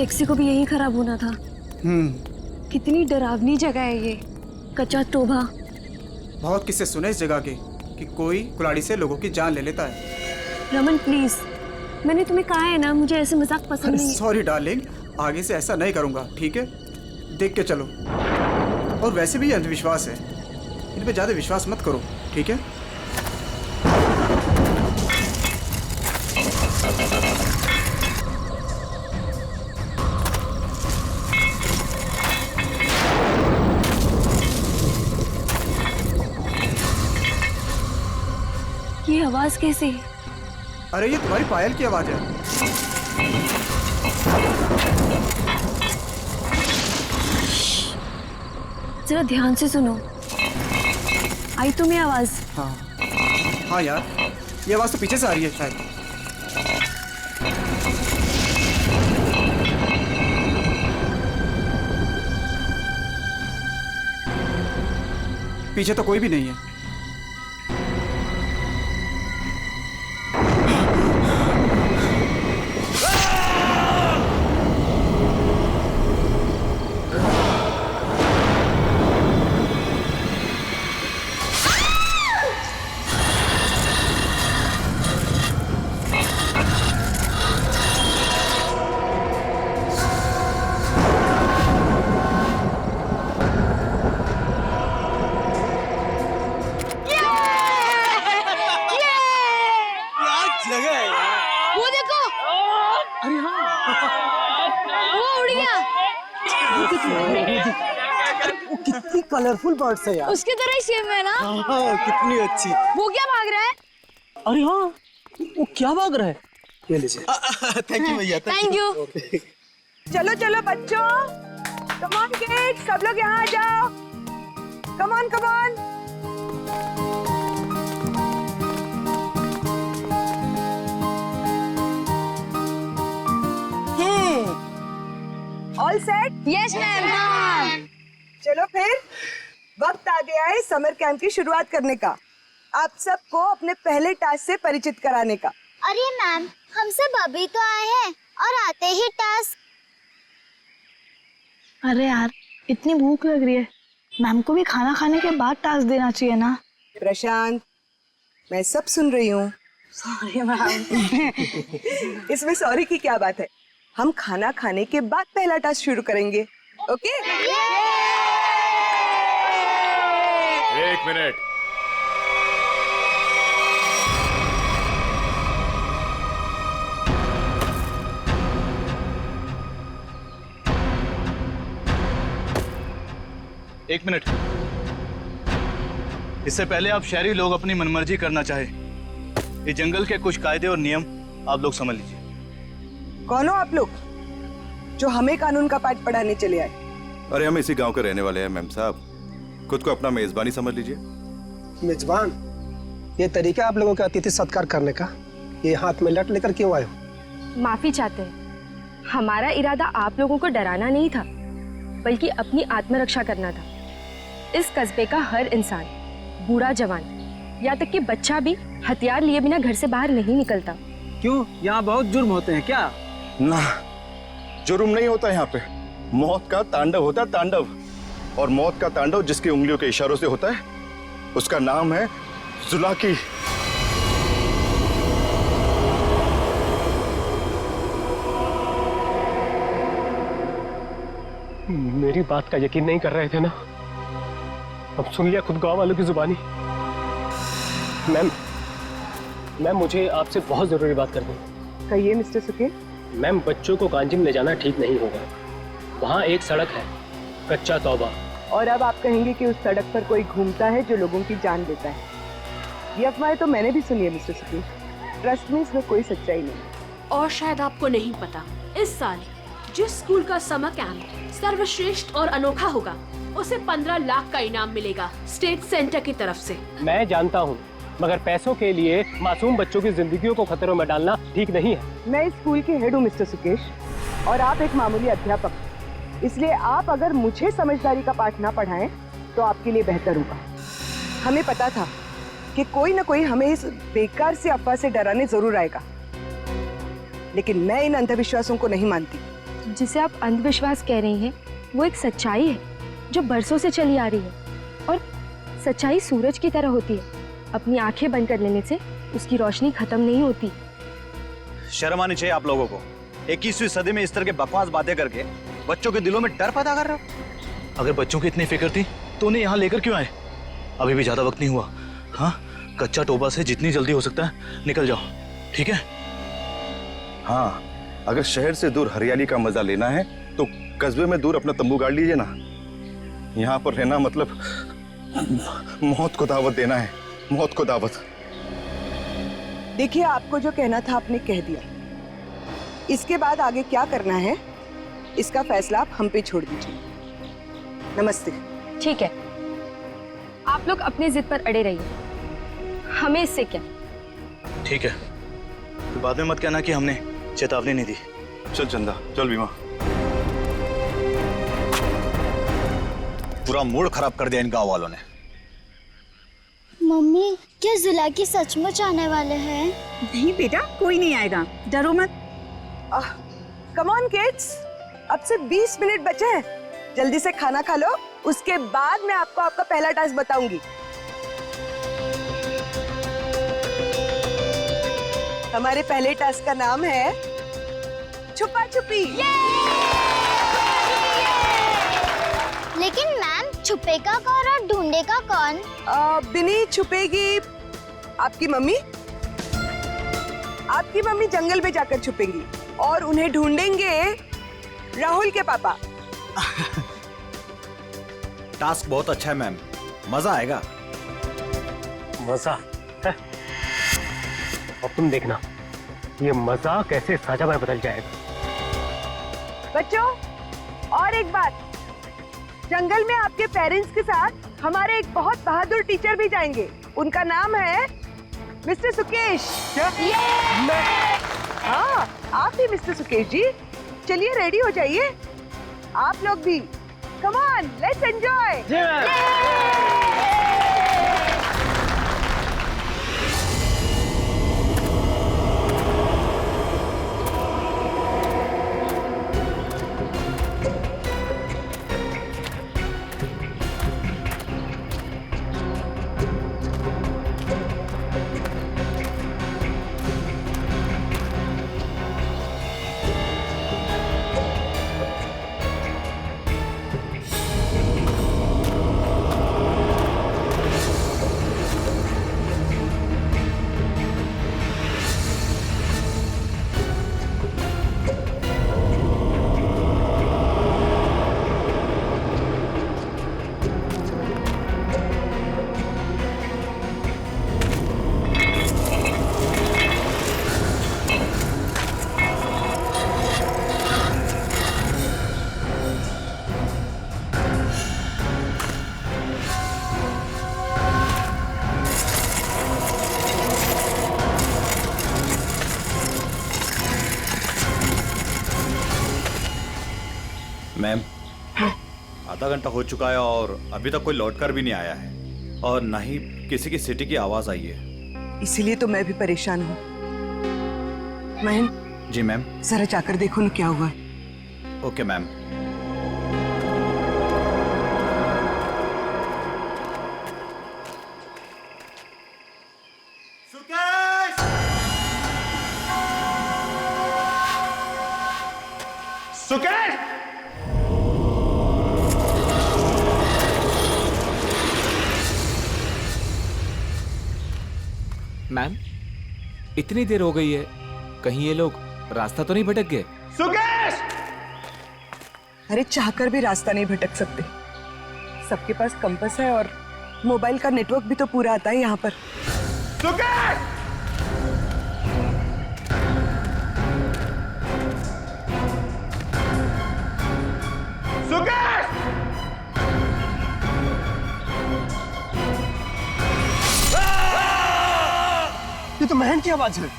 Taxi को भी यही खराब होना था। कितनी डरावनी जगह है ये, कच्चा टोभा। बहुत किस्से सुने इस जगह के कि कोई कुल्हाड़ी से लोगों की जान ले लेता है। रमन प्लीज, मैंने तुम्हें कहा है ना, मुझे ऐसे मजाक पसंद नहीं है। सॉरी डार्लिंग, आगे से ऐसा नहीं करूंगा, ठीक है? देख के चलो। और वैसे भी ये अंधविश्वास है, इन पे ज्यादा विश्वास मत करो, ठीक है? ये आवाज कैसे? अरे ये तुम्हारी पायल की आवाज है। जरा ध्यान से सुनो, आई तुम्हें आवाज? हाँ यार, ये आवाज तो पीछे से आ रही है शायद। पीछे तो कोई भी नहीं है। वो देखो, अरे हाँ, वो उड़ गया। वो कितनी कलरफुल बर्ड्स है यार। उसकी तरह ही सेम है ना? हाँ, कितनी अच्छी। वो क्या भाग रहा है? अरे हाँ, वो क्या भाग रहा है? ये लीजिए। थैंक यू भैया। Thank you. चलो चलो बच्चों, कम ऑन किड्स, सब लोग यहाँ आ जाओ। Come on come on. All set? Yes ma'am. चलो फिर वक्त आ गया है समर कैंप की शुरुआत करने का। आप सबको अपने पहले टास्क से परिचित कराने का। अरे मैम, हम सब अभी तो आए हैं और आते ही टास्क। अरे यार, इतनी भूख लग रही है, मैम को भी खाना खाने के बाद टास्क देना चाहिए ना। प्रशांत, मैं सब सुन रही हूँ। Sorry ma'am. इसमें सॉरी की क्या बात है? हम खाना खाने के बाद पहला टास्क शुरू करेंगे, ओके? एक मिनट। एक मिनट। इससे पहले आप शहरी लोग अपनी मनमर्जी करना चाहे, ये जंगल के कुछ कायदे और नियम आप लोग समझ लीजिए। कौन हो आप लोग जो हमें कानून का पाठ पढ़ाने चले आए? अरे हम इसी गांव के रहने वाले हैं मैम साहब, खुद को अपना मेजबानी समझ लीजिए। मेजबान? ये तरीका आप लोगों का अतिथि सत्कार करने का, ये हाथ में लट लेकर क्यों आए हो? माफी चाहते हैं, हमारा इरादा आप लोगों को डराना नहीं था, बल्कि अपनी आत्मरक्षा करना था। इस कस्बे का हर इंसान, बूढ़ा जवान, या तक कि बच्चा भी हथियार लिए बिना घर से बाहर नहीं निकलता। क्यों, यहाँ बहुत जुर्म होते हैं क्या? ना, जुर्म नहीं होता यहाँ पे, मौत का तांडव होता है, तांडव। और मौत का तांडव जिसकी उंगलियों के इशारों से होता है, उसका नाम है जुलाकी। मेरी बात का यकीन नहीं कर रहे थे ना? अब सुन लिया खुद गांव वालों की जुबानी। मैम, मुझे आपसे बहुत जरूरी बात करनी है। कहिए मिस्टर सुके। मैम, बच्चों को कांजिम ले जाना ठीक नहीं होगा। वहाँ एक सड़क है, कच्चा तौबा। और अब आप कहेंगे कि उस सड़क पर कोई घूमता है जो लोगों की जान लेता है। ये अफवाहें तो मैंने भी सुनी है मिस्टर सुके। ट्रस्ट में इसमें कोई सच्चाई नहीं। और शायद आपको नहीं पता, इस साल जिस स्कूल का समर कैंप सर्वश्रेष्ठ और अनोखा होगा, उसे 15 लाख का इनाम मिलेगा स्टेट सेंटर की तरफ से। मैं जानता हूँ, मगर पैसों के लिए मासूम बच्चों की जिंदगियों को खतरों में डालना ठीक नहीं है। मैं इस स्कूल की हेड हूँ मिस्टर सुकेश, और आप एक मामूली अध्यापक, इसलिए आप अगर मुझे समझदारी का पाठ ना पढ़ाएं तो आपके लिए बेहतर होगा। हमें पता था कि कोई ना कोई हमें इस बेकार से अफवाह से डराने जरूर आएगा, लेकिन मैं इन अंधविश्वासों को नहीं मानती। जिसे आप अंधविश्वास कह रही हैं वो एक सच्चाई है जो बरसों से चली आ रही है। और सच्चाई सूरज की तरह होती है, अपनी आंखें बंद कर लेने से उसकी रोशनी खत्म नहीं होती। शर्म आनी चाहिए आप लोगों को। 21वीं सदी में इस तरह के बकवास बातें करके बच्चों के दिलों में डर पैदा कर रहे हो। अगर बच्चों की इतनी फिक्र थी तो उन्हें यहाँ लेकर क्यों आए? अभी भी ज्यादा वक्त नहीं हुआ। हाँ, कच्चा टोबा से जितनी जल्दी हो सकता है निकल जाओ, ठीक है? हाँ, अगर शहर से दूर हरियाली का मजा लेना है तो कस्बे में दूर अपना तंबू गाड़ लीजिए ना। यहाँ पर रहना मतलब मौत को दावत देना है, मौत को दावत। देखिए, आपको जो कहना था आपने कह दिया। इसके बाद आगे क्या करना है इसका फैसला आप हम पे छोड़ दीजिए। नमस्ते। ठीक है, आप लोग अपनी जिद पर अड़े रहिए, हमें इससे क्या। ठीक है, तो बाद में मत कहना कि हमने चेतावनी नहीं दी। चल चंदा, चल बीमा। पूरा मूड खराब कर दिया इन गांव वालों ने। मम्मी, क्या जुलाकी सचमुच आने वाले हैं? नहीं बेटा, कोई नहीं आएगा, डरो मत। कम ऑन किड्स, अब से 20 मिनट बचे हैं। जल्दी से खाना खा लो, उसके बाद मैं आपको आपका पहला टास्क बताऊंगी। हमारे पहले टास्क का नाम है छुपा छुपी। लेकिन मैम, छुपेगा कौन और ढूंढेगा कौन? बिनी छुपेगी आपकी मम्मी। आपकी मम्मी जंगल में जाकर छुपेंगी और उन्हें ढूंढेंगे राहुल के पापा। टास्क बहुत अच्छा है मैम, मजा आएगा। मजा है? अब तुम देखना ये मजा कैसे सजा में बदल जाएगा। बच्चों, और एक बात, जंगल में आपके पेरेंट्स के साथ हमारे एक बहुत बहादुर टीचर भी जाएंगे। उनका नाम है मिस्टर सुकेश। हाँ, आप ही मिस्टर सुकेश जी। चलिए रेडी हो जाइए, आप लोग भी। Come on, let's enjoy. Ma'am, आधा घंटा हो चुका है और अभी तक कोई लौट कर भी नहीं आया है और ना ही किसी की सीटी की आवाज आई है। इसीलिए तो मैं भी परेशान हूँ। महन, जी मैम। जरा जाकर देखो ना क्या हुआ है। Okay ma'am. सुकेश! मैम, इतनी देर हो गई है, कहीं ये लोग रास्ता तो नहीं भटक गए? सुकेश! अरे, चाहकर भी रास्ता नहीं भटक सकते। सबके पास कंपास है और मोबाइल का नेटवर्क भी तो पूरा आता है यहाँ पर। सुकेश! सुकेश! ये तो महन की आवाज है।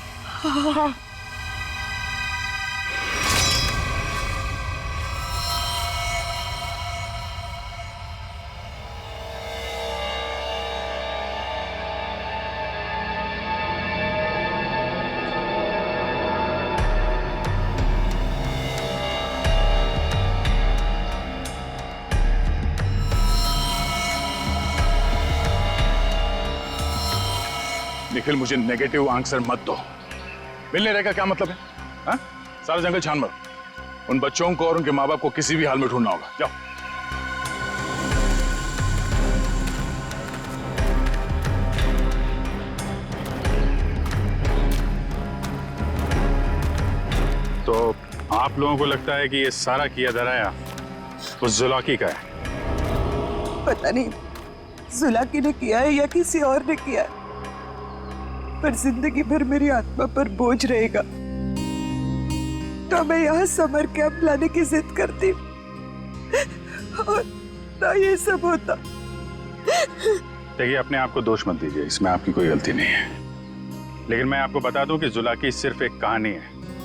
फिर मुझे नेगेटिव आंसर मत दो। मिलने रहने का क्या मतलब है? हाँ? सारा जंगल छान मारो। उन बच्चों को और उनके माँ बाप को किसी भी हाल में ढूंढना होगा। जाओ। तो आप लोगों को लगता है कि ये सारा किया धराया उस जुलाकी का है? पता नहीं जुलाकी ने किया है या किसी और ने किया है, पर जिंदगी भर मेरी आत्मा पर बोझ रहेगा। तो मैं यहाँ समर कैंप लाने की जिद करती और ना ये सब होता। देखिए, अपने आप को दोष मत दीजिए, इसमें आपकी कोई गलती नहीं है। लेकिन मैं आपको बता दूं कि जुलाकी सिर्फ एक कहानी है,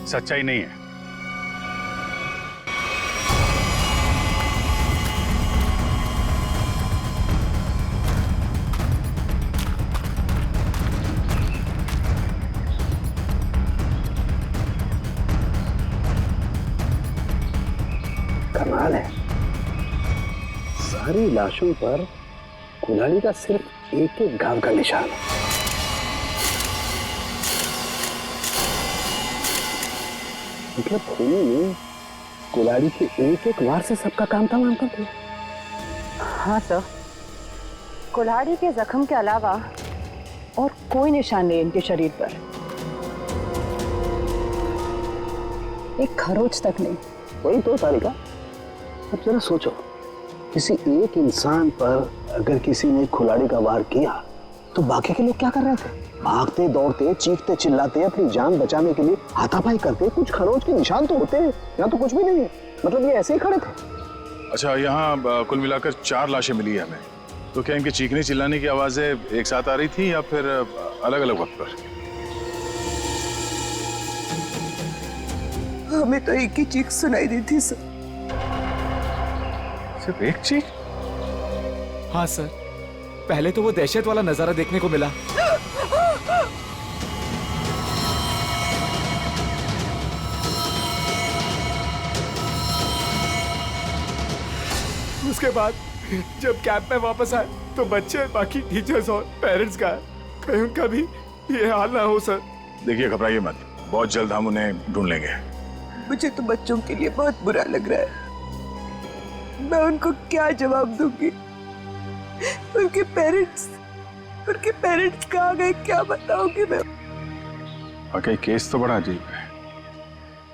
सच्चाई नहीं है। कमाल है, सारी लाशों पर कुल्हाड़ी का सिर्फ एक एक घाव का निशान है। मतलब खूनी ने कुल्हाड़ी के एक एक वार से सबका काम तमाम कर दिया। हाँ सर, कुल्हाड़ी के जख्म के अलावा और कोई निशान नहीं इनके शरीर पर, एक खरोच तक नहीं। वही तो तारिका, अब जरा सोचो, किसी एक इंसान पर अगर किसी ने कुल्हाड़ी का वार किया तो बाकी के लोग क्या कर रहे थे? भागते दौड़ते चीखते चिल्लाते अपनी जान बचाने के लिए हाथापाई करते। कुछ खरोच के निशान तो होते हैं, यहाँ तो कुछ भी नहीं है। मतलब ये ऐसे ही खड़े थे। अच्छा, यहाँ कुल मिलाकर 4 लाशें मिली है हमें। तो क्या इनके चीखने चिल्लाने की आवाजें एक साथ आ रही थी या फिर अलग अलग वक्त पर? हमें तो एक ही चीख सुनाई दी थी सर। सिर्फ एक चीख? हाँ सर, पहले तो वो दहशत वाला नजारा देखने को मिला। उसके बाद जब कैंप में वापस आए तो बच्चे, बाकी टीचर्स और पेरेंट्स का कहीं उनका भी ये हाल ना हो सर। देखिए, घबराइए मत, बहुत जल्द हम उन्हें ढूंढ लेंगे। मुझे तो बच्चों के लिए बहुत बुरा लग रहा है। मैं उनको क्या जवाब दूंगी? उनके पेरेंट्स कहाँ गए, क्या बताऊंगी मैं? वाकई केस तो बड़ा अजीब है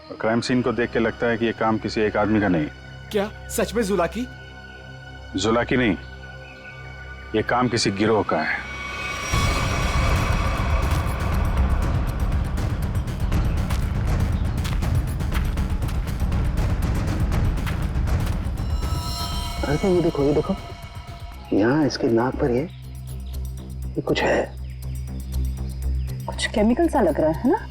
और क्राइम सीन को देख के लगता है कि ये काम किसी एक आदमी का नहीं। क्या सच में जुलाकी? जुलाकी नहीं, ये काम किसी गिरोह का है। अरे ये देखो, ये देखो, यहाँ इसके नाक पर ये कुछ है, कुछ केमिकल सा लग रहा है ना?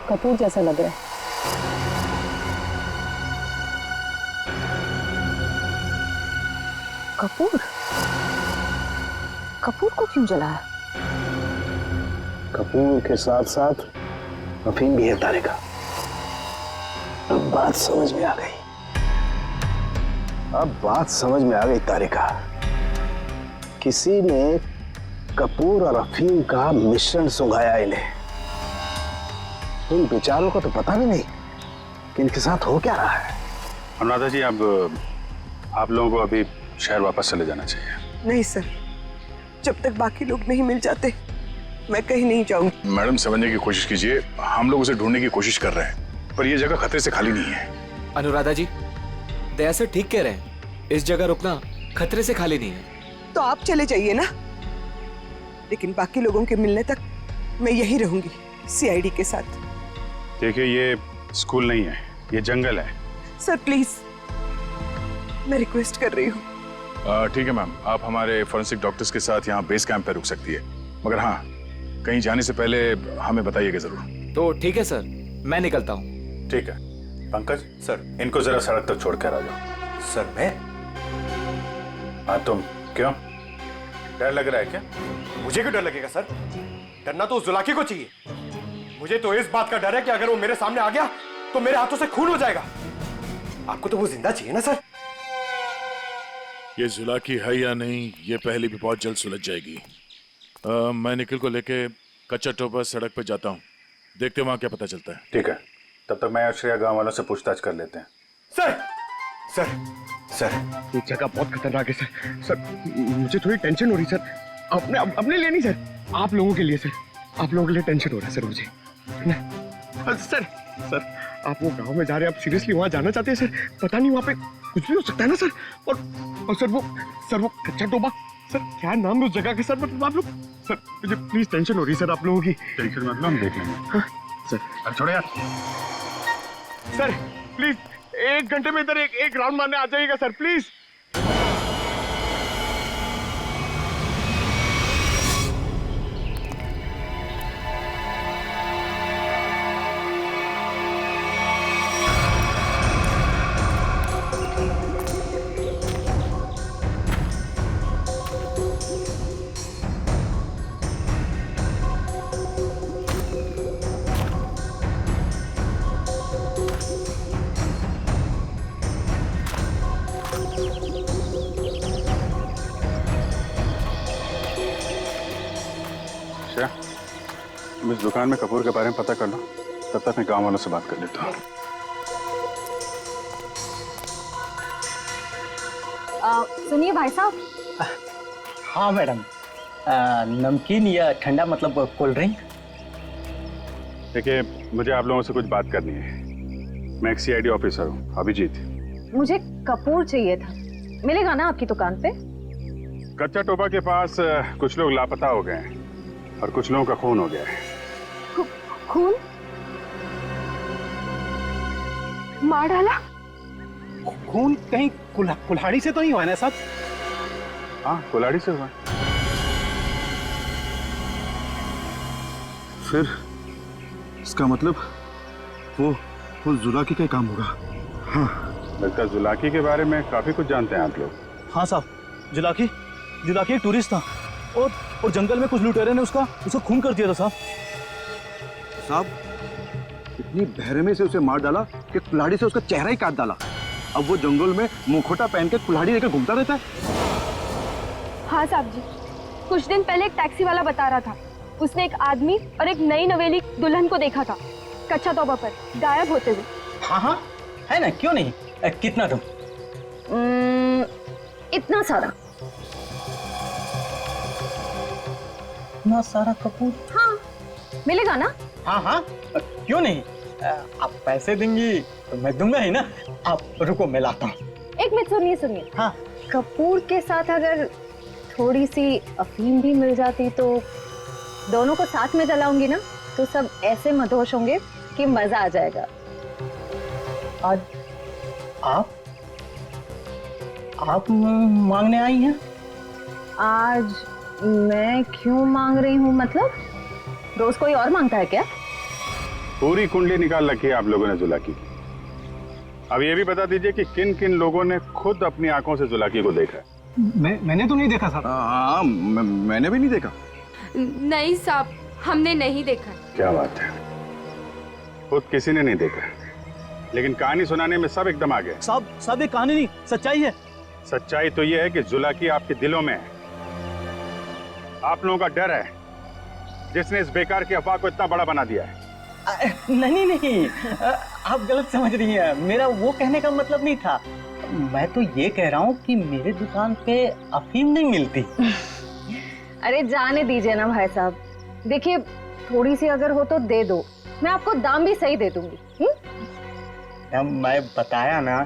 कपूर जैसा लग रहा है। कपूर? कपूर को क्यों जलाया? कपूर के साथ साथ अफीम भी है तारिका। अब बात समझ में आ गई। तारिका, किसी ने कपूर और अफीम का मिश्रण सुंघाया इन्हें। इन बेचारों को तो पता भी नहीं कि इनके साथ हो क्या रहा है। अनुराधा जी, अब आप लोगों को अभी शहर वापस चले जाना चाहिए। नहीं सर, जब तक बाकी लोग नहीं मिल जाते मैं कहीं नहीं जाऊंगी। मैडम समझने की कोशिश कीजिए, हम लोग उसे ढूंढने की कोशिश कर रहे हैं, पर यह जगह खतरे से खाली नहीं है। अनुराधा जी, दया से ठीक कह रहे हैं, इस जगह रुकना खतरे से खाली नहीं है। तो आप चले जाइए ना, लेकिन बाकी लोगों के मिलने तक मैं यहीं रहूंगी सीआईडी के साथ। देखिए, ये स्कूल नहीं है, ये जंगल है। सर प्लीज, मैं रिक्वेस्ट कर रही हूँ। ठीक है मैम, आप हमारे फॉरेंसिक डॉक्टर्स के साथ यहाँ बेस कैंप पे रुक सकती है, मगर हाँ, कहीं जाने से पहले हमें बताइएगा जरूर। तो ठीक है सर, मैं निकलता हूँ। ठीक है। पंकज सर, इनको जरा सड़क तक छोड़ कर आ जाओ। सर मैं? हाँ तुम, क्यों? डर लग रहा है क्या? मुझे क्यों डर लगेगा सर? डरना तो उस जुलाकी को चाहिए। मुझे तो इस बात का डर है कि अगर वो मेरे सामने आ गया तो मेरे हाथों से खून हो जाएगा। आपको तो वो जिंदा चाहिए ना सर? ये जुलाकी है या नहीं, ये पहले भी बहुत जल्द सुलझ जाएगी। मैं निखिल को लेके कच्चा टोपा सड़क पे जाता हूँ, देखते वहां क्या पता चलता है। ठीक है, तब तक मैं और श्रेया गांव वालों से पूछताछ कर लेते हैं। सर सर सर, ये जगह बहुत खतरनाक है सर। सर मुझे थोड़ी टेंशन हो रही सर, अपने लिए नहीं सर, आप लोगों के लिए सर। आप लोगों के लिए टेंशन हो रहा है सर मुझे सर। सर आप वो गांव में जा रहे हैं, आप सीरियसली वहां जाना चाहते हैं सर? पता नहीं वहां पे कुछ भी हो सकता है ना सर। और सर वो कच्चा टोबा, सर क्या नाम है उस जगह के सर? मतलब आप लोग सर, मुझे प्लीज टेंशन हो रही है सर आप लोगों की। टेंशन मतलब हम देख लेंगे। हाँ, सर अब छोड़ो यार। सर प्लीज 1 घंटे में इधर एक राउंड मारने आ जाइएगा सर प्लीज। तुम इस दुकान में कपूर के बारे में पता कर लो, तब तक मैं गांव वालों से बात कर लेता हूँ। सुनिए भाई साहब। हाँ मैडम, नमकीन या ठंडा मतलब कोल्ड ड्रिंक? देखिए, मुझे आप लोगों से कुछ बात करनी है। मैं एक सीआईडी ऑफिसर हूँ, अभिजीत। मुझे कपूर चाहिए था, मिलेगा ना आपकी दुकान पे? कच्चा टोबा के पास कुछ लोग लापता हो गए हैं और कुछ लोगों का खून हो गया है। खून? मार डाला? खून कहीं कुल्हाड़ी से तो नहीं हुआ ना साहब? हाँ, कुल्हाड़ी से हुआ। फिर इसका मतलब वो जुलाकी का काम होगा। हाँ, लगता है जुलाकी के बारे में काफी कुछ जानते हैं आप लोग। हाँ साहब, जुलाकी एक टूरिस्ट था और जंगल में कुछ लुटेरे ने उसका खून कर दिया था साहब, इतनी बहरमे से उसे मार डाला कि कुल्हाड़ी से उसका चेहरा ही काट डाला। अब वो जंगल में मुखौटा पहन के कुल्हाड़ी लेकर घूमता रहता है। हाँ साहब जी, कुछ दिन पहले एक टैक्सी वाला बता रहा था, उसने एक आदमी और एक नई नवेली दुल्हन को देखा था कच्चा तोबा पर गायब होते हुए। हाँ है ना, क्यों नहीं? कितना तुम? इतना सारा। इतना सारा कपूर? हाँ, मिलेगा ना? हाँ, क्यों नहीं? आप पैसे देंगी तो मैं दूंगा ही ना। आप रुको, मैं लाता हूँ। एक मिनट, सुनिए। हाँ, कपूर के साथ अगर थोड़ी सी अफीम भी मिल जाती तो दोनों को साथ में जलाऊंगी ना, तो सब ऐसे मदहोश होंगे कि मजा आ जाएगा। आज आप मांगने आई हैं? आज मैं क्यों मांग रही हूँ? मतलब रोज कोई और मांगता है क्या? पूरी कुंडली निकाल रखी है आप लोगों ने जुलाकी की। अब ये भी बता दीजिए कि किन किन लोगों ने खुद अपनी आंखों से जुलाकी को देखा है? मैंने तो नहीं देखा साहब। हाँ, मैंने भी नहीं देखा। नहीं साहब, हमने नहीं देखा। क्या बात है, खुद किसी ने नहीं देखा, लेकिन कहानी सुनाने में सब एकदम आ गए। साहब ये कहानी नहीं, सच्चाई है। सच्चाई तो ये है कि जुलाकी आपके दिलों में है। आप लोगों का डर है जिसने इस बेकार की अफवाह को इतना बड़ा बना दिया है। नहीं, आप गलत समझ रही हैं। मेरा वो कहने का मतलब नहीं था। मैं तो ये कह रहा हूँ कि मेरे दुकान पे अफीम नहीं मिलती। अरे जाने दीजिए ना भाई साहब, देखिए थोड़ी सी अगर हो तो दे दो, मैं आपको दाम भी सही दे दूंगी। मैं बताया ना,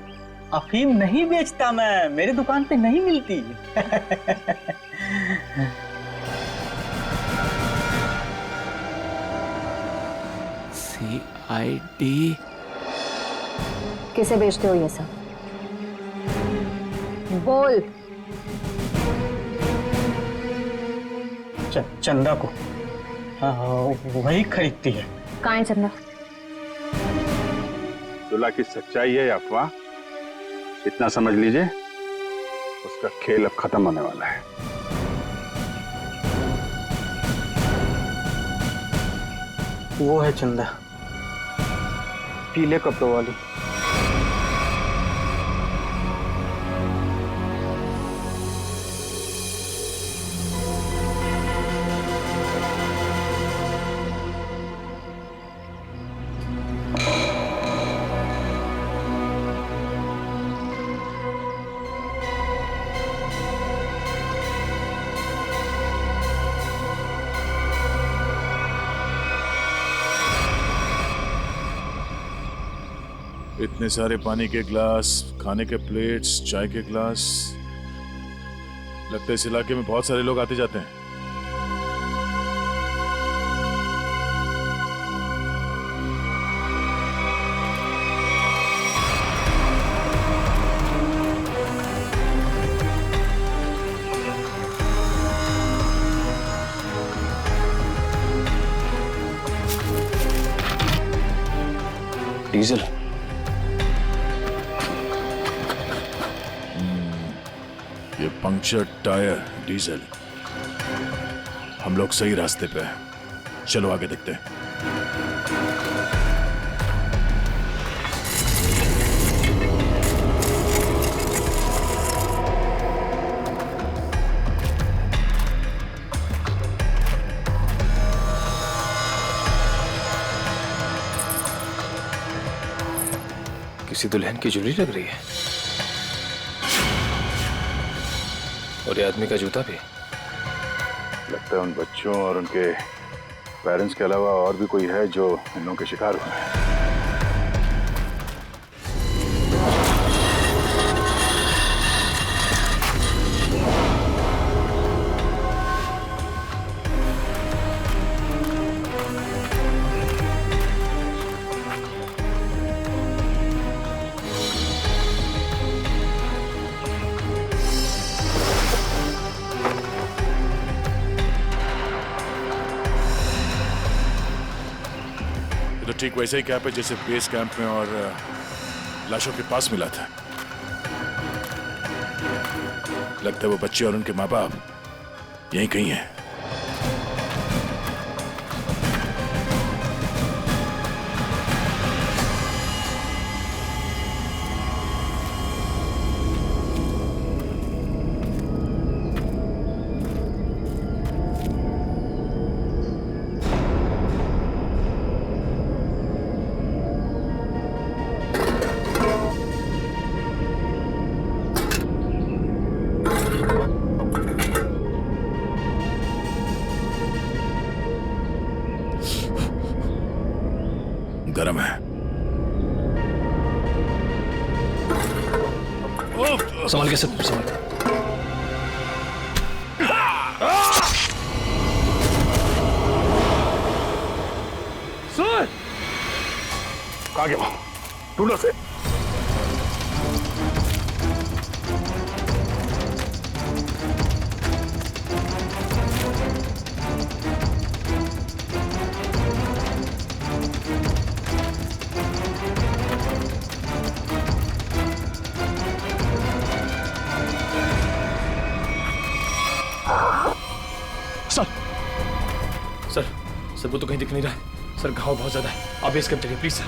अफीम नहीं बेचता मैं, मेरी दुकान पे नहीं मिलती। CID किसे बेचते हो ये सब? बोल। चंदा को। हाँ, वही खरीदती है। कहाँ है चंदा? जुला की सच्चाई है अफवाह, इतना समझ लीजिए, उसका खेल अब खत्म होने वाला है। वो है चंदा, पीले कपड़ों वाली। इतने सारे पानी के ग्लास, खाने के प्लेट्स, चाय के ग्लास, लगता है इस इलाके में बहुत सारे लोग आते जाते हैं। डीजल। ये पंक्चर टायर, डीजल। हम लोग सही रास्ते पे हैं, चलो आगे देखते हैं। किसी दुल्हन की ज्वेलरी लग रही है, और ये आदमी का जूता भी। लगता है उन बच्चों और उनके पेरेंट्स के अलावा और भी कोई है जो इन लोगों के शिकार हुए हैं। ठीक वैसे ही कैप है जैसे बेस कैंप में और लाशों के पास मिला था। लगता है वो बच्चे और उनके माँ बाप यहीं कहीं हैं। गरम है। संभाल के सब संभाल। सर कहाँ गया? ढूंढो से। सर वो तो कहीं दिख नहीं रहा है सर, घाव बहुत ज्यादा है, आप बेस कैंप चलिए प्लीज सर।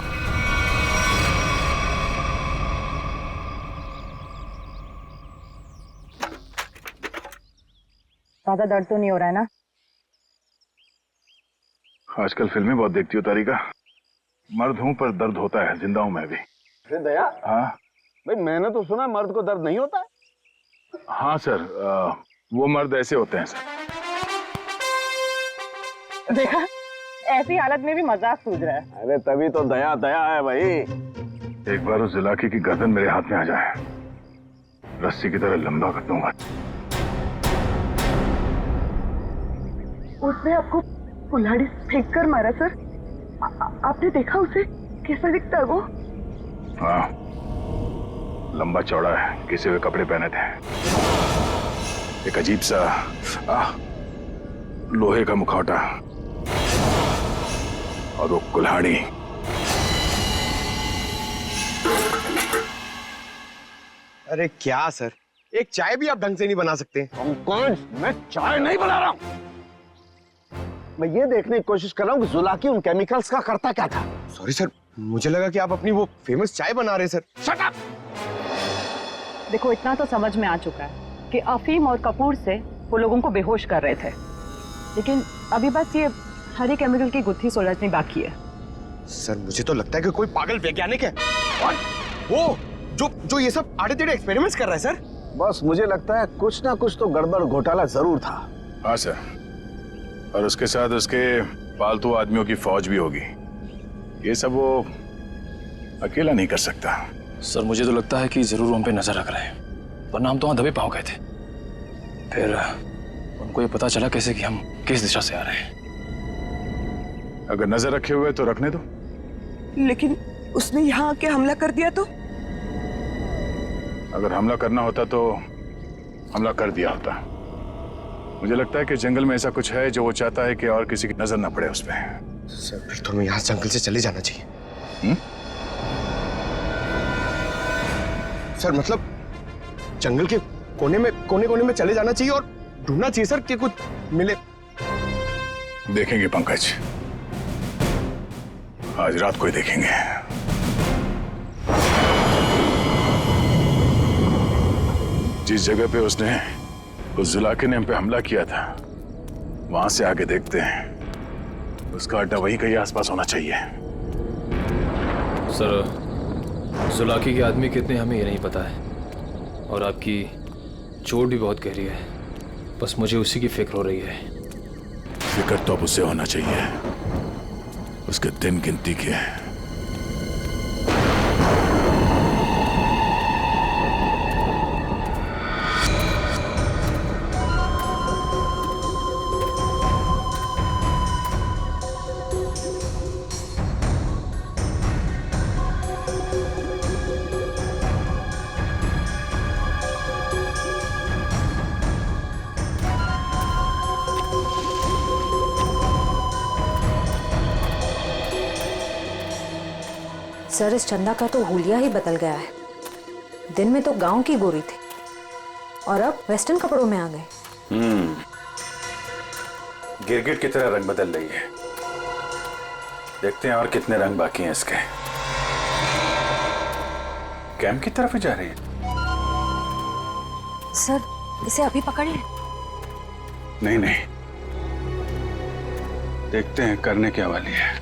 ज्यादा दर्द तो नहीं हो रहा है ना? आजकल फिल्में बहुत देखती हो तारिका। मर्द हूं पर दर्द होता है, जिंदा हूं मैं भी। दया, हाँ भाई मैंने तो सुना मर्द को दर्द नहीं होता है। हाँ सर, वो मर्द ऐसे होते हैं सर। देखा, ऐसी हालत में भी मजाक सूझ रहा है। अरे तभी तो दया दया है भाई। एक बार उस जुलाकी की गर्दन मेरे हाथ में आ जाए, रस्सी की तरह लंबा कर दूंगा। उसने आपको कुल्हाड़ी फेंक कर मारा सर? आपने देखा उसे? कैसा दिखता है वो? हाँ, लंबा चौड़ा है, घिसे हुए कपड़े पहने थे, एक अजीब सा लोहे का मुखौटा और वो कुल्हाड़ी। अरे क्या सर, एक चाय भी आप ढंग से नहीं बना सकते? कौन? मैं चाय नहीं बना रहा हूं। मैं ये देखने की कोशिश कर रहा हूँ कि जुलाकी उन केमिकल्स का करता क्या था। सॉरी सर, मुझे लगा कि आप अपनी वो फेमस चाय बना रहे हैं सर। Shut up! देखो, इतना तो समझ में आ चुका है कि अफीम और कपूर से वो लोगों को बेहोश कर रहे थे, लेकिन अभी बस ये हरी केमिकल की गुत्थी सुलझनी बाकी है। सर मुझे तो लगता है कि कोई पागल वैज्ञानिक है और वो जो ये सब आड़े टेढ़े एक्सपेरिमेंट्स कर रहा है सर। बस मुझे लगता है कुछ ना कुछ तो गड़बड़ घोटाला जरूर था। हाँ सर, और उसके साथ उसके पालतू आदमियों की फौज भी होगी। ये सब वो अकेला नहीं कर सकता। सर मुझे तो लगता है कि जरूर हम पे नजर रख रहे हैं, वरना हम तो वहां दबे पांव गए थे। फिर उनको ये पता चला कैसे कि हम किस दिशा से आ रहे हैं। अगर नजर रखे हुए तो रखने दो। लेकिन उसने यहाँ आके हमला कर दिया तो? अगर हमला करना होता तो हमला कर दिया होता। मुझे लगता है कि जंगल में ऐसा कुछ है जो वो चाहता है कि और किसी की नजर ना पड़े उस पर। सर फिर तो हमें यहाँ जंगल से चले जाना चाहिए। सर मतलब जंगल के कोने में चले जाना चाहिए और ढूंढना चाहिए सर कि कुछ मिले। देखेंगे पंकज, आज रात को ही देखेंगे। जिस जगह पे उसने उस जुलाके ने हम पे हमला किया था, वहां से आगे देखते हैं। उसका अड्डा वहीं कहीं आसपास होना चाहिए। सर जुलाकी के आदमी कितने हमें ये नहीं पता है, और आपकी चोट भी बहुत गहरी है। बस मुझे उसी की फिक्र हो रही है। फिक्र तो अब उससे होना चाहिए, उसके दिन गिनती के। सर इस चंदा का तो हुलिया ही बदल गया है। दिन में तो गांव की गोरी थी और अब वेस्टर्न कपड़ों में आ गए। गिरगिट की तरह रंग बदल रही है। देखते हैं और कितने रंग बाकी हैं इसके। कैंप की तरफ ही जा रही है। सर इसे अभी पकड़े? नहीं नहीं, देखते हैं करने क्या वाली है।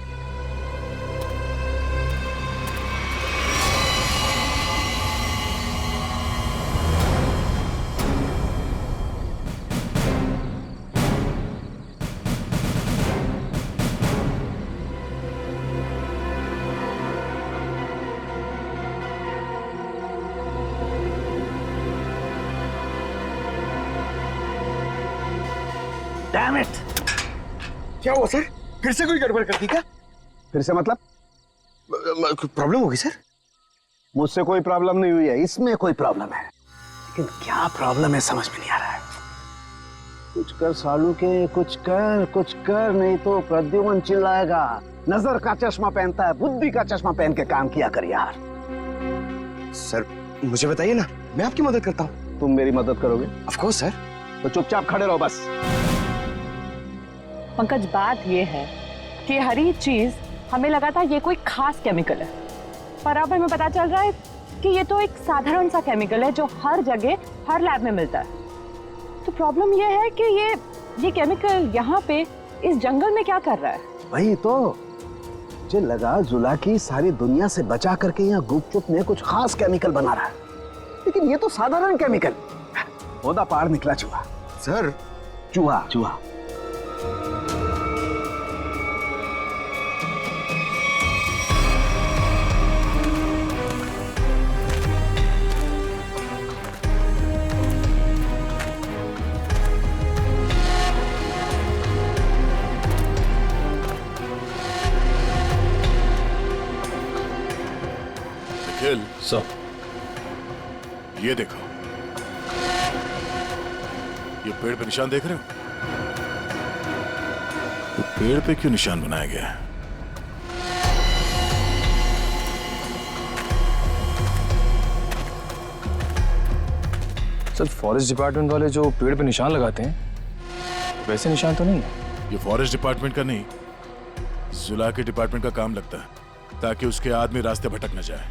Damn it! क्या हुआ सर? फिर से कोई गड़बड़ कर दी क्या? फिर से मतलब? प्रॉब्लम होगी सर? मुझसे कोई प्रॉब्लम नहीं हुई है, इसमें कोई प्रॉब्लम है। लेकिन क्या प्रॉब्लम है समझ में नहीं आ रहा है। कुछ कर सालू के, कुछ कर, नहीं तो प्रद्युमन चिल्लाएगा। नजर का चश्मा पहनता है, बुद्धि का चश्मा पहन के काम किया कर यार। सर मुझे बताइए ना, मैं आपकी मदद करता हूँ। तुम मेरी मदद करोगे? Of course sir. तो चुपचाप खड़े रहो बस। पंकज, बात ये है कि हर एक चीज हमें लगा था ये कोई खास केमिकल है, पर अब हमें पता चल रहा है कि ये तो एक साधारण सा केमिकल है जो हर जगह हर लैब में मिलता है। तो प्रॉब्लम ये है कि ये केमिकल यहाँ पे इस जंगल में क्या कर रहा है? वही तो मुझे लगा, जुलाकी सारी दुनिया से बचा करके यहाँ गुपचुप में कुछ खास केमिकल बना रहा है, लेकिन ये तो साधारण केमिकल। ओदा पार निकला चूहा। सर चूहा सर, ये देखो, ये पेड़ पे निशान देख रहे हो? तो पेड़ पे क्यों निशान बनाया गया है? सर फॉरेस्ट डिपार्टमेंट वाले जो पेड़ पे निशान लगाते हैं वैसे निशान तो नहीं है। ये फॉरेस्ट डिपार्टमेंट का नहीं, जुला के डिपार्टमेंट का काम लगता है, ताकि उसके आदमी रास्ते भटक न जाए।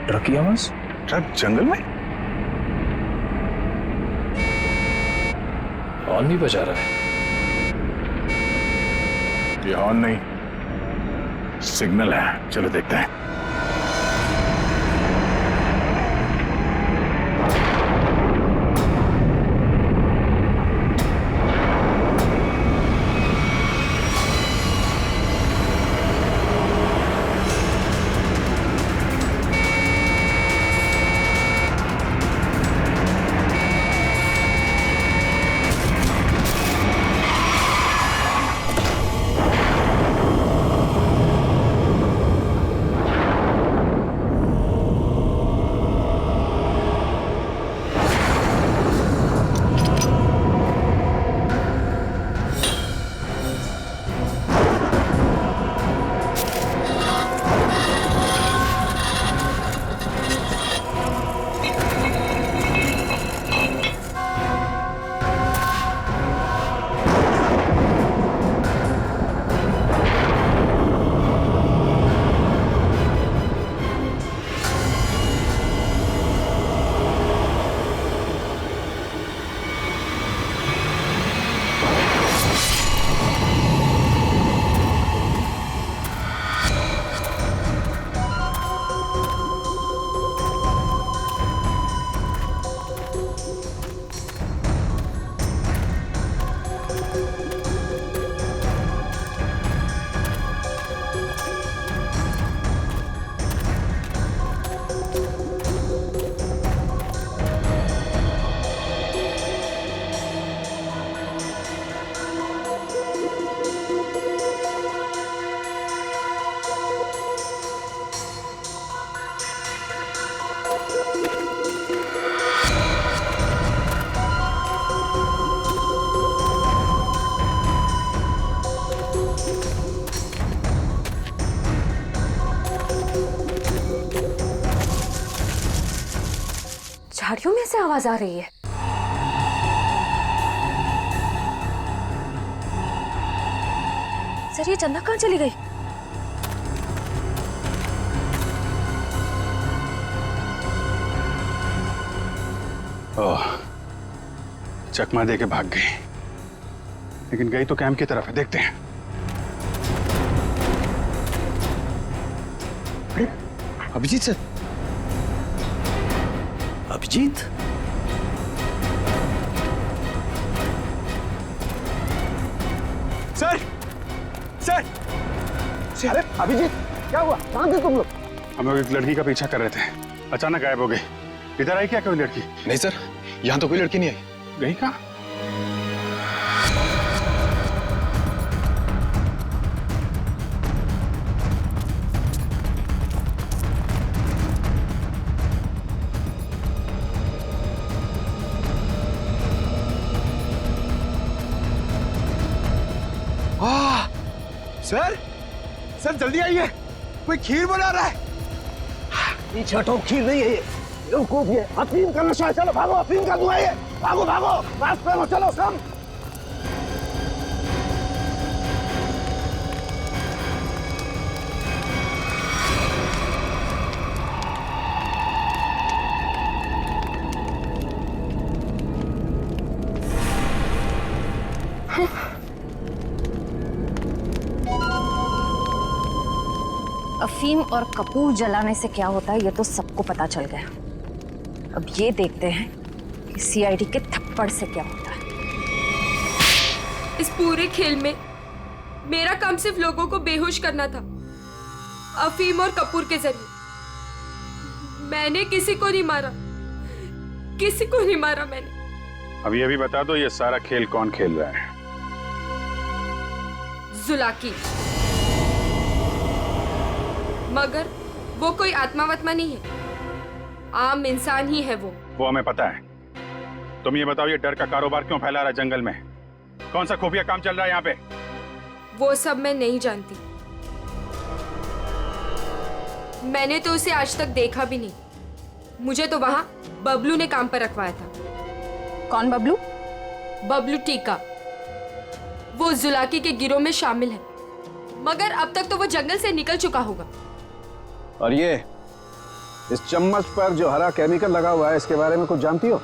ट्रक की आवाज? ट्रक जंगल में? हॉर्न भी बजा रहा है। ये हॉर्न नहीं, सिग्नल है। चलो देखते हैं। झाड़ियों में से आवाज आ रही है। सर ये चंदा कहाँ चली गई? ओह, चकमा दे के भाग गई, लेकिन गई तो कैंप की तरफ है। देखते हैं। अरे Abhijit sir. Abhijit? Sir sir अरे अभिजीत, क्या हुआ? कहाँ थे तुम लोग? हम लोग एक लड़की का पीछा कर रहे थे, अचानक गायब हो गई। इधर आई क्या कोई लड़की? नहीं सर, यहाँ तो कोई लड़की नहीं आई। गई कहाँ? सर सर जल्दी आइए, कोई खीर बना रहा है। पीछे हटो, खीर नहीं है ये, बेवकूफ ये अफीम का नशा है। चलो भागो, अफीम का धुआं है। भागो भागो, रास्ते में चलो सब। अफीम और कपूर जलाने से क्या होता है ये तो सबको पता चल गया। अब ये देखते हैं कि सीआईडी के थप्पड़ से क्या होता है। इस पूरे खेल में मेरा काम सिर्फ लोगों को बेहोश करना था, अफीम और कपूर के जरिए। मैंने किसी को नहीं मारा, किसी को नहीं मारा मैंने। अब ये भी बता दो, ये सारा खेल कौन खेल रहा है? जुलाकी। मगर वो कोई आत्मा वत्मा नहीं है, आम इंसान ही है वो हमें पता है। तुम ये बताओ, ये डर का कारोबार क्यों फैला रहा है जंगल में? कौन सा खुफिया काम चल रहा है यहाँ पे? वो सब मैं नहीं जानती। मैंने तो उसे आज तक देखा भी नहीं। मुझे तो वहां बबलू ने काम पर रखवाया था। कौन बबलू? बबलू टीका। वो जुलाकी के गिरोह में शामिल है, मगर अब तक तो वो जंगल से निकल चुका होगा। और ये इस चम्मच पर जो हरा केमिकल लगा हुआ है, इसके बारे में कुछ जानती हो?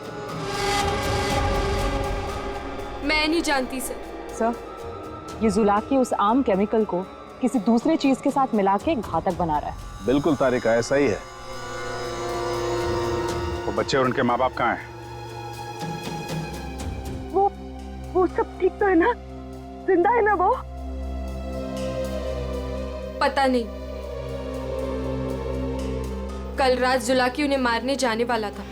मैं नहीं जानती सर। सर, ये जुलाकी उस आम केमिकल को किसी दूसरे चीज के साथ मिला के घातक बना रहा है। बिल्कुल तारिका, ऐसा ही है। वो बच्चे और उनके माँ बाप कहाँ हैं? वो सब ठीक तो है ना? जिंदा है ना वो? पता नहीं। कल रात जुलाकी उन्हें मारने जाने वाला था।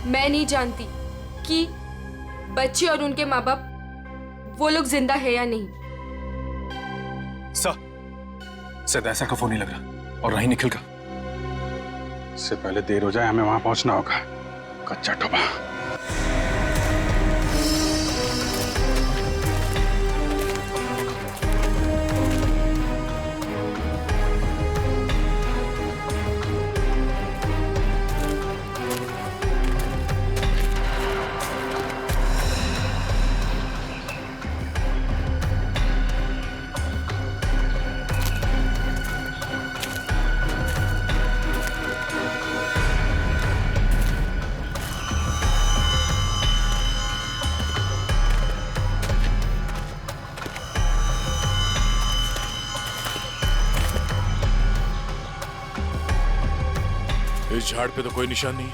मैं नहीं जानती कि बच्चे और उनके माँ बाप वो लोग जिंदा है या नहीं। शायद ऐसा का फोन नहीं लग रहा, और नहीं निखिल का। इससे पहले देर हो जाए, हमें वहां पहुंचना होगा। कच्चा टोपा। इस झाड़ पे तो कोई निशान नहीं है।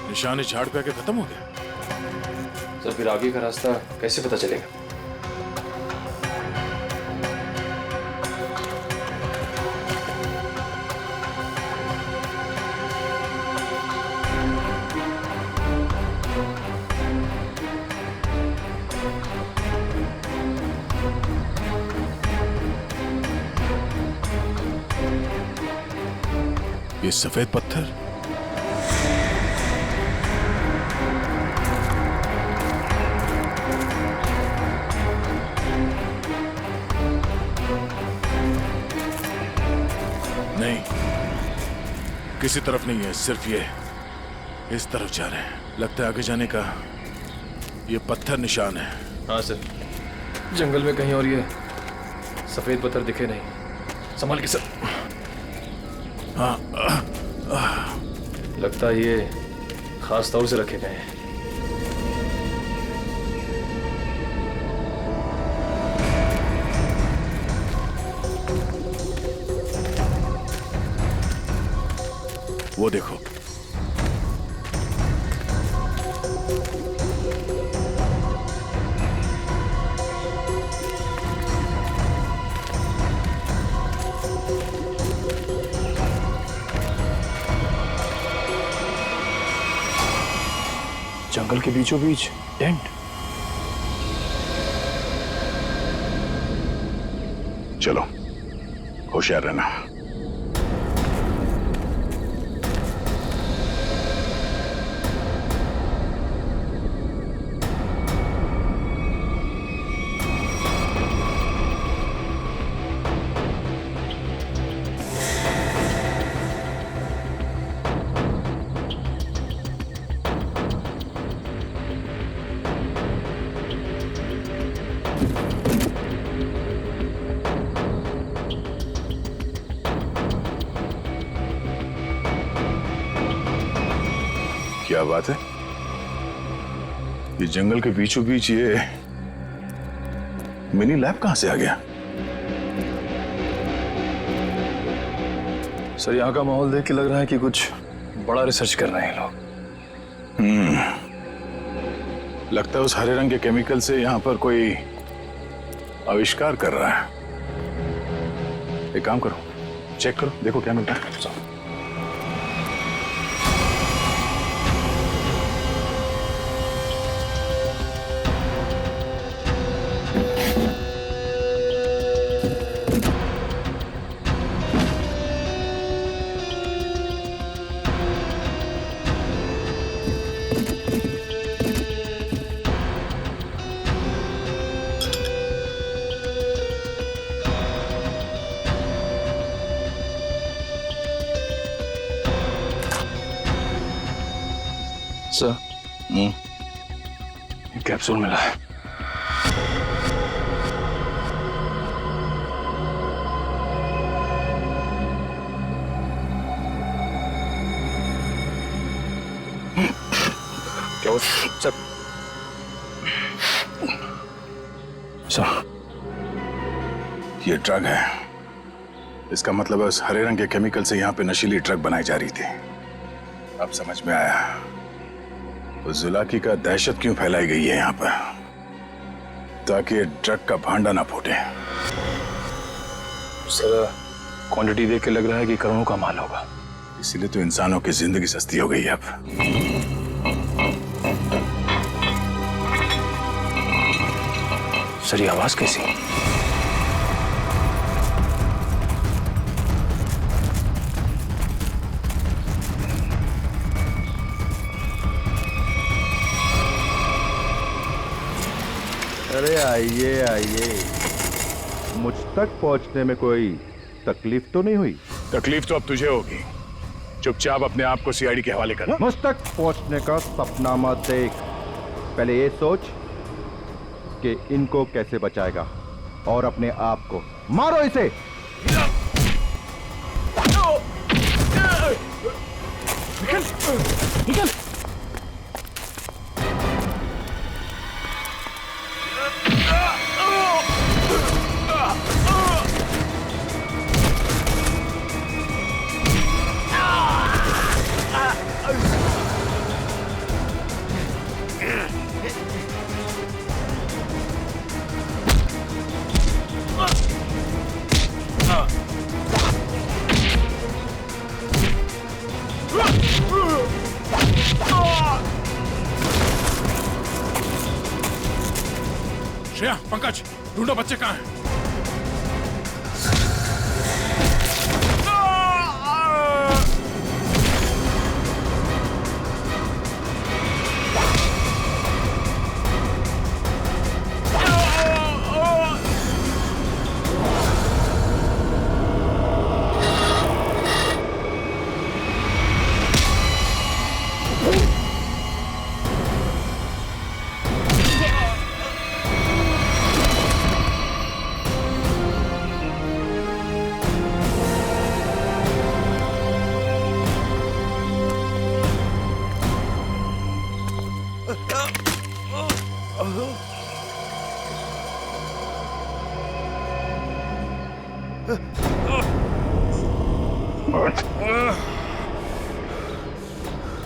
निशान इस झाड़ पे आके खत्म हो गया। सर फिर आगे का रास्ता कैसे पता चलेगा? ये सफेद पत्थर, नहीं, किसी तरफ नहीं है, सिर्फ ये इस तरफ जा रहे हैं। लगता है आगे जाने का ये पत्थर निशान है। हाँ सर, जंगल में कहीं और ये सफेद पत्थर दिखे नहीं। संभाल के सर। हाँ, लगता है ये खास तौर से रखे गए हैं। वो देखो, जंगल के बीचों बीच टेंट। चलो, होशियार रहना। क्या बात है? ये जंगल के बीचों बीच ये मिनी लैब कहां से आ गया? सर यहाँ का माहौल देख के लग रहा है कि कुछ बड़ा रिसर्च कर रहे हैं लोग। लगता है उस हरे रंग के केमिकल से यहाँ पर कोई आविष्कार कर रहा है। एक काम करो, चेक करो, देखो क्या मिलता है। सर कैप्सूल मिला है। क्या हो सर? सर ये ड्रग है। इसका मतलब है उस हरे रंग के केमिकल से यहाँ पे नशीली ड्रग बनाई जा रही थी। अब समझ में आया उस जुलाकी का दहशत क्यों फैलाई गई है यहाँ पर, ताकि ये ड्रग का भांडा ना फूटे। सर क्वांटिटी देख के लग रहा है कि करोड़ों का माल होगा। इसीलिए तो इंसानों की जिंदगी सस्ती हो गई है अब। सर ये आवाज कैसी? अरे आइए आइए, मुझ तक पहुंचने में कोई तकलीफ तो नहीं हुई? तकलीफ तो अब तुझे होगी। चुपचाप अपने आप को सीआईडी के हवाले कर। मुझ तक पहुंचने का सपना मत देख, पहले ये सोच कि इनको कैसे बचाएगा और अपने आप को। मारो इसे। निकल निकल। श्रेया, पंकज, ढूंढो बच्चे कहाँ हैं?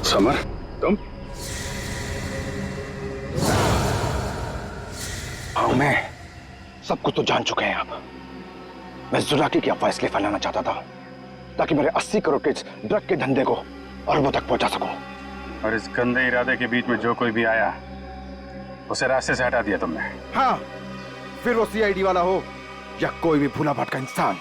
समर, तुम? हाँ मैं सब कुछ तो जान चुके हैं आप। मैं जुलाकी की अफवाह इसलिए फैलाना चाहता था ताकि मेरे 80 करोड़ के इस ड्रग के धंधे को अरबों तक पहुंचा सकूं। और इस गंदे इरादे के बीच में जो कोई भी आया उसे रास्ते से हटा दिया तुमने। हाँ, फिर वो सीआईडी वाला हो या कोई भी भूला भटका इंसान।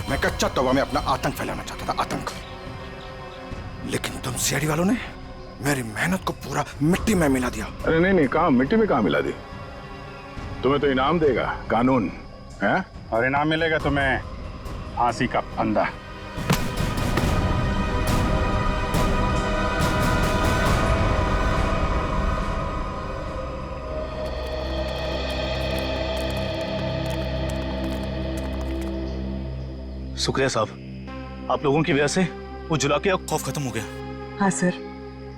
मैं कच्चा तौबा में अपना आतंक फैलाना चाहता था, आतंक। लेकिन तुम सीआईडी वालों ने मेरी मेहनत को पूरा मिट्टी में मिला दिया। अरे नहीं नहीं, कहाँ मिट्टी में कहाँ मिला दी? तुम्हें तो इनाम देगा कानून है? और इनाम मिलेगा तुम्हें फांसी का फंदा। शुक्रिया साहब, आप लोगों की वजह से वो जुलाकी का खौफ खत्म हो गया। हाँ सर,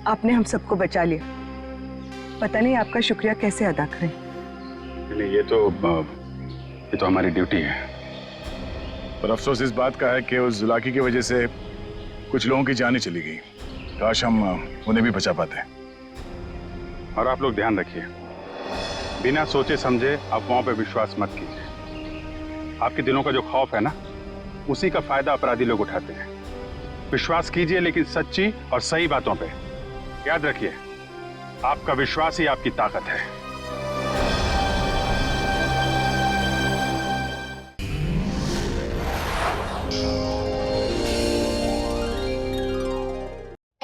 आपने हम सबको बचा लिया। पता नहीं आपका शुक्रिया कैसे अदा करें। नहीं, ये तो हमारी ड्यूटी है। पर अफसोस इस बात का है कि उस जुलाकी की वजह से कुछ लोगों की जानें चली गई। काश हम उन्हें भी बचा पाते। और आप लोग ध्यान रखिए, बिना सोचे समझे अफवाहों पर विश्वास मत कीजिए। आपके दिलों का जो खौफ है ना, उसी का फायदा अपराधी लोग उठाते हैं। विश्वास कीजिए लेकिन सच्ची और सही बातों पे। याद रखिए, आपका विश्वास ही आपकी ताकत है।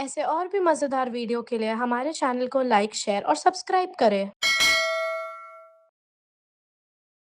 ऐसे और भी मज़ेदार वीडियो के लिए हमारे चैनल को लाइक, शेयर और सब्सक्राइब करें।